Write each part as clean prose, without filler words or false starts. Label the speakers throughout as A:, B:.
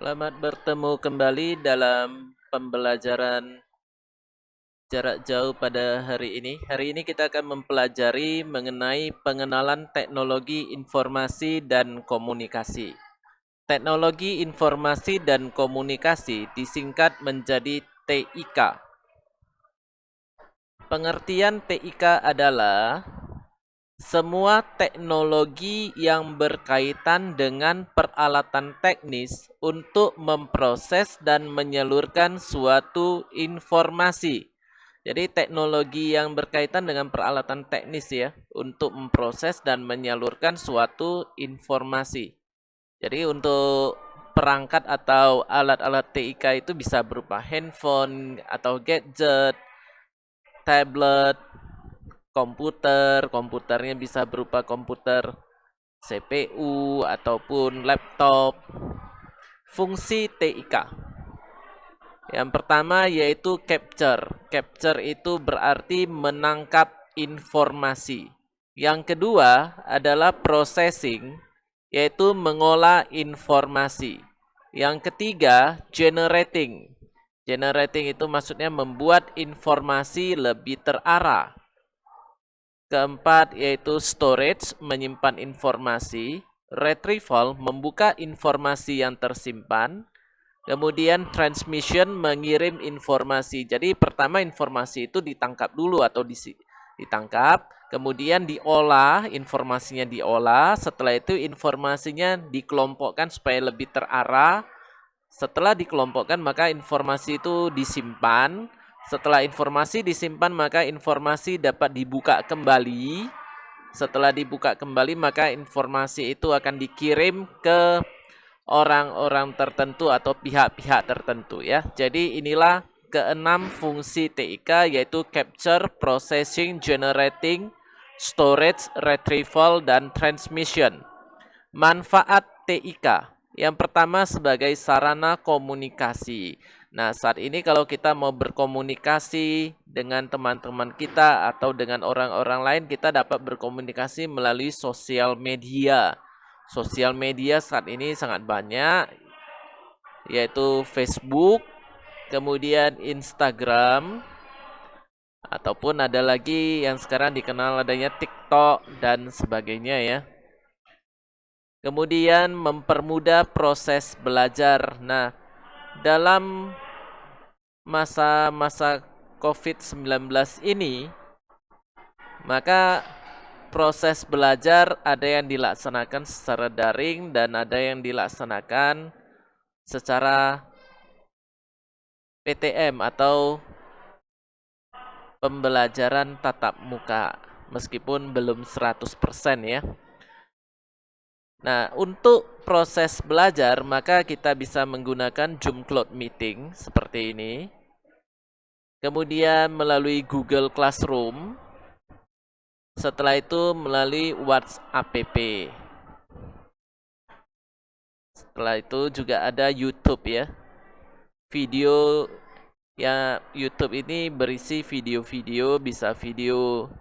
A: Selamat bertemu kembali dalam pembelajaran jarak jauh pada hari ini. Hari ini kita akan mempelajari mengenai pengenalan teknologi informasi dan komunikasi. Teknologi informasi dan komunikasi disingkat menjadi TIK. Pengertian TIK adalah semua teknologi yang berkaitan dengan peralatan teknis untuk memproses dan menyalurkan suatu informasi. Jadi teknologi yang berkaitan dengan peralatan teknis ya, untuk memproses dan menyalurkan suatu informasi. Jadi untuk perangkat atau alat-alat TIK itu bisa berupa handphone atau gadget, tablet, komputernya bisa berupa komputer CPU ataupun laptop. Fungsi TIK. Yang pertama yaitu capture. Capture itu berarti menangkap informasi. Yang kedua adalah processing, yaitu mengolah informasi. Yang ketiga, generating. Generating itu maksudnya membuat informasi lebih terarah. Keempat yaitu storage, menyimpan informasi. Retrieval, membuka informasi yang tersimpan. Kemudian transmission, mengirim informasi. Jadi pertama informasi itu ditangkap dulu atau ditangkap. Kemudian diolah, informasinya diolah. Setelah itu informasinya dikelompokkan supaya lebih terarah. Setelah dikelompokkan maka informasi itu disimpan. Setelah informasi disimpan maka informasi dapat dibuka kembali. Setelah dibuka kembali maka informasi itu akan dikirim ke orang-orang tertentu atau pihak-pihak tertentu ya. Jadi inilah keenam fungsi TIK yaitu capture, processing, generating, storage, retrieval, dan transmission. Manfaat TIK. Yang pertama sebagai sarana komunikasi. Nah, saat ini kalau kita mau berkomunikasi dengan teman-teman kita atau dengan orang-orang lain, kita dapat berkomunikasi melalui sosial media. Sosial media saat ini sangat banyak, yaitu Facebook, kemudian Instagram, ataupun ada lagi yang sekarang dikenal adanya TikTok dan sebagainya ya. Kemudian mempermudah proses belajar. Nah, dalam masa-masa COVID-19 ini, maka proses belajar ada yang dilaksanakan secara daring dan ada yang dilaksanakan secara PTM atau pembelajaran tatap muka, meskipun belum 100% ya. Nah, untuk proses belajar, maka kita bisa menggunakan Zoom Cloud Meeting seperti ini. Kemudian melalui Google Classroom. Setelah itu melalui WhatsApp. Setelah itu juga ada YouTube ya. Video ya, YouTube ini berisi video-video, bisa video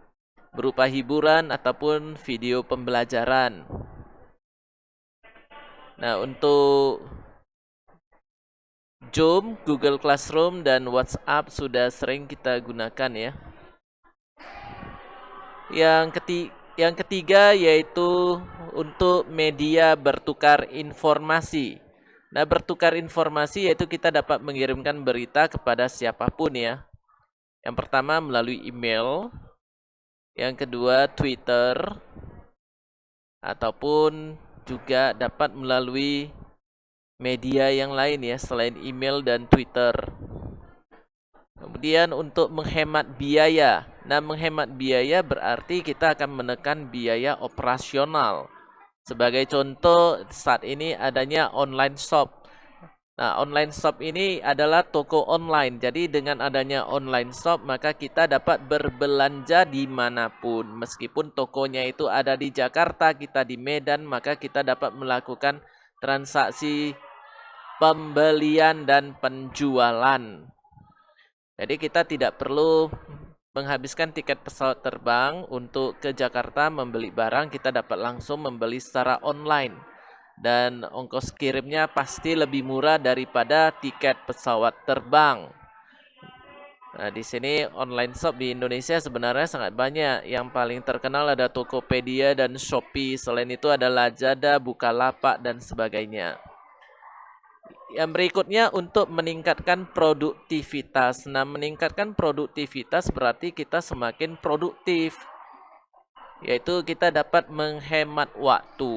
A: berupa hiburan ataupun video pembelajaran. Nah, untuk Zoom, Google Classroom, dan WhatsApp sudah sering kita gunakan ya. Yang ketiga yaitu untuk media bertukar informasi. Nah, bertukar informasi yaitu kita dapat mengirimkan berita kepada siapapun ya. Yang pertama melalui email, yang kedua Twitter, ataupun juga dapat melalui media yang lain ya selain email dan Twitter. Kemudian untuk menghemat biaya. Nah, menghemat biaya berarti kita akan menekan biaya operasional. Sebagai contoh, saat ini adanya online shop. Nah, online shop ini adalah toko online. Jadi dengan adanya online shop, maka kita dapat berbelanja dimanapun. Meskipun tokonya itu ada di Jakarta, kita di Medan, maka kita dapat melakukan transaksi pembelian dan penjualan. Jadi kita tidak perlu menghabiskan tiket pesawat terbang untuk ke Jakarta membeli barang, kita dapat langsung membeli secara online. dan ongkos kirimnya pasti lebih murah daripada tiket pesawat terbang. Nah, di sini online shop di Indonesia sebenarnya sangat banyak. Yang paling terkenal ada Tokopedia dan Shopee. Selain itu ada Lazada, Bukalapak, dan sebagainya. Yang berikutnya untuk meningkatkan produktivitas. Nah, meningkatkan produktivitas berarti kita semakin produktif. Yaitu kita dapat menghemat waktu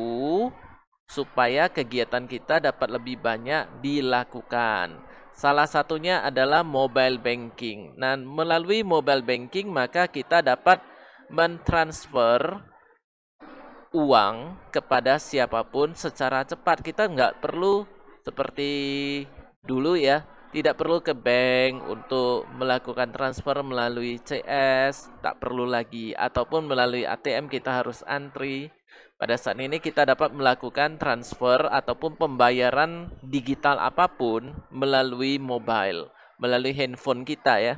A: supaya kegiatan kita dapat lebih banyak dilakukan. Salah satunya adalah mobile banking. Nah, melalui mobile banking maka kita dapat mentransfer uang kepada siapapun secara cepat. Kita nggak perlu seperti dulu ya, tidak perlu ke bank untuk melakukan transfer melalui CS, tak perlu lagi. Ataupun melalui ATM kita harus antri. Pada saat ini kita dapat melakukan transfer ataupun pembayaran digital apapun melalui mobile, melalui handphone kita ya.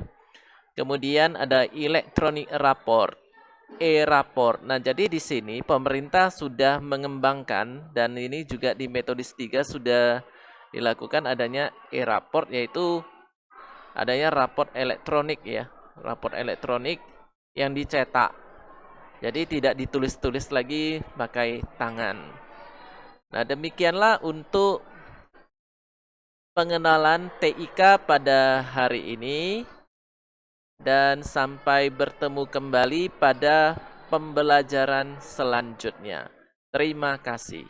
A: Kemudian ada electronic report, e-raport. Nah, jadi di sini pemerintah sudah mengembangkan dan ini juga di Metodis 3 sudah dilakukan adanya e-raport, yaitu adanya raport elektronik ya, raport elektronik yang dicetak. Jadi tidak ditulis-tulis lagi pakai tangan. Nah, demikianlah untuk pengenalan TIK pada hari ini. Dan sampai bertemu kembali pada pembelajaran selanjutnya. Terima kasih.